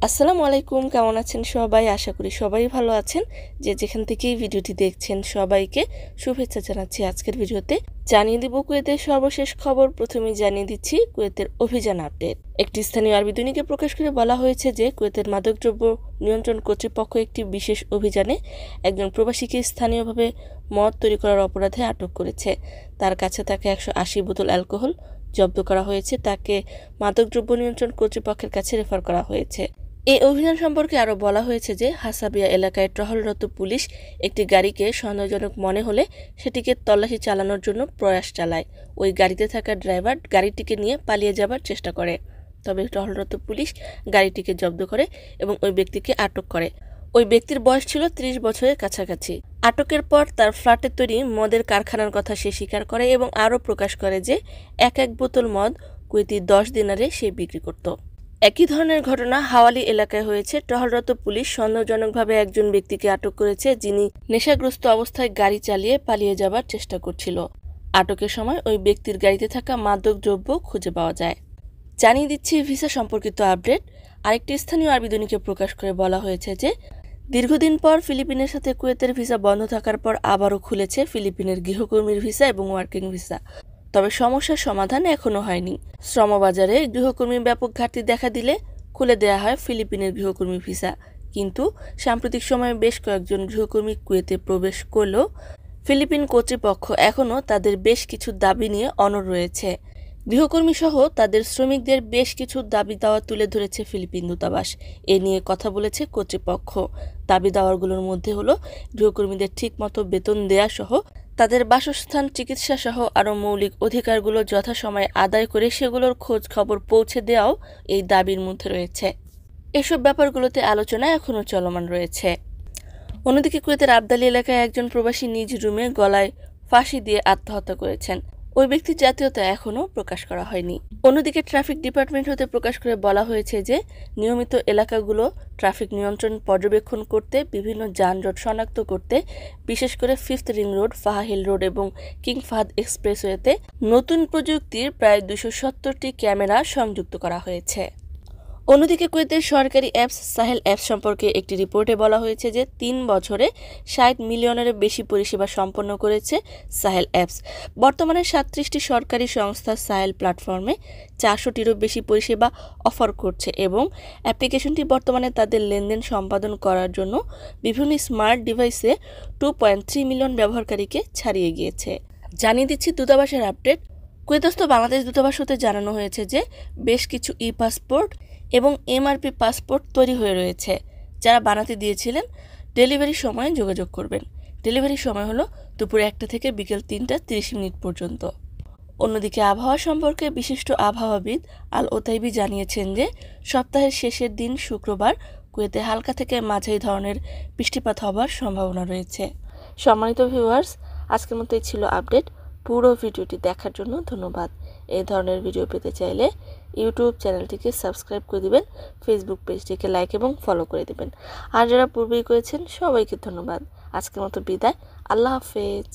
আসসালামু আলাইকুম, কেমন আছেন সবাই? আশা করি সবাই ভালো আছেন। যে যেখান থেকেই ভিডিওটি দেখছেন সবাইকে শুভেচ্ছা জানাচ্ছি। আজকের ভিডিওতে জানিয়ে দিব কুয়েতের সর্বশেষ খবর। প্রথমেই জানিয়ে দিচ্ছি কুয়েতের অভিযান আপডেট। একটি স্থানীয় আরবি দৈনিকে প্রকাশ করে বলা হয়েছে যে কুয়েতের মাদকদ্রব্য নিয়ন্ত্রণ কর্তৃপক্ষ একটি বিশেষ অভিযানে একজন প্রবাসীকে স্থানীয়ভাবে মদ তৈরি করার অপরাধে আটক করেছে। তার কাছে থাকা 180 বোতল অ্যালকোহল জব্দ করা হয়েছে। তাকে মাদকদ্রব্য নিয়ন্ত্রণ কর্তৃপক্ষের কাছে রেফার করা হয়েছে। এই অভিযান সম্পর্কে আরও বলা হয়েছে যে হাসাবিয়া এলাকায় টহলরত পুলিশ একটি গাড়িকে সন্দেহজনক মনে হলে সেটিকে তল্লাশি চালানোর জন্য প্রয়াস চালায়। ওই গাড়িতে থাকা ড্রাইভার গাড়িটিকে নিয়ে পালিয়ে যাবার চেষ্টা করে, তবে টহলরত পুলিশ গাড়িটিকে জব্দ করে এবং ওই ব্যক্তিকে আটক করে। ওই ব্যক্তির বয়স ছিল 30 বছরের কাছাকাছি। আটকের পর তার ফ্ল্যাটে তৈরি মদের কারখানার কথা সে স্বীকার করে এবং আরও প্রকাশ করে যে এক বোতল মদ কুয়েতি 10 দিনারে সে বিক্রি করত। একই ধরনের ঘটনা হাওয়ালি এলাকায় হয়েছে। টহলরত পুলিশ সন্দেহজনকভাবে একজন ব্যক্তিকে আটক করেছে যিনি নেশাগ্রস্ত অবস্থায় গাড়ি চালিয়ে পালিয়ে যাবার চেষ্টা করছিল। আটকের সময় ওই ব্যক্তির গাড়িতে থাকা মাদকদ্রব্য খুঁজে পাওয়া যায়। জানিয়ে দিচ্ছি ভিসা সম্পর্কিত আপডেট। আরেকটি স্থানীয় আরবি দৈনিকে প্রকাশ করে বলা হয়েছে যে দীর্ঘদিন পর ফিলিপিনের সাথে কুয়েতের ভিসা বন্ধ থাকার পর আবারও খুলেছে ফিলিপিনের গৃহকর্মীর ভিসা এবং ওয়ার্কিং ভিসা। তবে সমস্যার সমাধান এখনও হয়নি। শ্রমবাজারে গৃহকর্মীর ব্যাপক ঘাটতি দেখা দিলে খুলে দেওয়া হয় ফিলিপিনের গৃহকর্মী ভিসা। কিন্তু সাম্প্রতিক সময়ে বেশ কয়েকজন গৃহকর্মী কুয়েতে প্রবেশ করলেও ফিলিপিন কর্তৃপক্ষ এখনও তাদের বেশ কিছু দাবি নিয়ে অনড় রয়েছে। গৃহকর্মী সহ তাদের শ্রমিকদের বেশ কিছু দাবি দাওয়া তুলে ধরেছে ফিলিপিন দূতাবাস। এ নিয়ে কথা বলেছে কর্তৃপক্ষ। দাবি দাওয়াগুলোর মধ্যে হলো গৃহকর্মীদের ঠিকমতো বেতন দেয়া সহ তাদের বাসস্থান, চিকিৎসা সহ আরও মৌলিক অধিকারগুলো যথাসময়ে আদায় করে সেগুলোর খোঁজ খবর পৌঁছে দেওয়াও এই দাবির মধ্যে রয়েছে। এসব ব্যাপারগুলোতে আলোচনা এখনও চলমান রয়েছে। অন্যদিকে কুয়েতের আবদালি এলাকায় একজন প্রবাসী নিজ রুমে গলায় ফাঁসি দিয়ে আত্মহত্যা করেছেন। ওই ব্যক্তির জাতীয়তা এখনও প্রকাশ করা হয়নি। অন্যদিকে ট্রাফিক ডিপার্টমেন্ট হতে প্রকাশ করে বলা হয়েছে যে নিয়মিত এলাকাগুলো ট্রাফিক নিয়ন্ত্রণ পর্যবেক্ষণ করতে, বিভিন্ন যানজট শনাক্ত করতে, বিশেষ করে 5th রিং রোড, ফাহা হিল রোড এবং কিং ফাহাদ এক্সপ্রেসওয়েতে নতুন প্রযুক্তির প্রায় 270টি ক্যামেরা সংযুক্ত করা হয়েছে। অন্যদিকে কুয়েতের সরকারি অ্যাপস সাহেল অ্যাপস সম্পর্কে একটি রিপোর্টে বলা হয়েছে যে 3 বছরে 60 মিলিয়নের বেশি পরিষেবা সম্পন্ন করেছে সাহেল অ্যাপস। বর্তমানে 37টি সরকারি সংস্থা সাহেল প্ল্যাটফর্মে 400টিরও বেশি পরিষেবা অফার করছে এবং অ্যাপ্লিকেশনটি বর্তমানে তাদের লেনদেন সম্পাদন করার জন্য বিভিন্ন স্মার্ট ডিভাইসে 2.3 মিলিয়ন ব্যবহারকারীকে ছাড়িয়ে গিয়েছে। জানিয়ে দিচ্ছি দূতাবাসের আপডেট। কুয়েতস্থ বাংলাদেশ দূতাবাস হতে জানানো হয়েছে যে বেশ কিছু পাসপোর্ট এবং এমআরপি পাসপোর্ট তৈরি হয়ে রয়েছে। যারা বানাতে দিয়েছিলেন ডেলিভারির সময়ে যোগাযোগ করবেন। ডেলিভারির সময় হলো দুপুর 1টা থেকে বিকেল 3টা 30 পর্যন্ত। অন্যদিকে আবহাওয়া সম্পর্কে বিশিষ্ট আবহাওয়াবিদ আল ওতাইবি জানিয়েছেন যে সপ্তাহের শেষের দিন শুক্রবার কুয়েতে হালকা থেকে মাঝারি ধরনের বৃষ্টিপাত হবার সম্ভাবনা রয়েছে। সম্মানিত ভিউয়ার্স, আজকের মতো এই ছিল আপডেট। পুরো ভিডিওটি দেখার জন্য ধন্যবাদ। এই ধরনের ভিডিও পেতে চাইলে ইউটিউব চ্যানেলটিকে সাবস্ক্রাইব করে দিবেন, ফেসবুক পেজটিকে লাইক এবং ফলো করে দিবেন। আর যারা পূর্বেই করেছেন সবাইকে ধন্যবাদ। আজকের মতো বিদায়। আল্লাহ হাফেজ।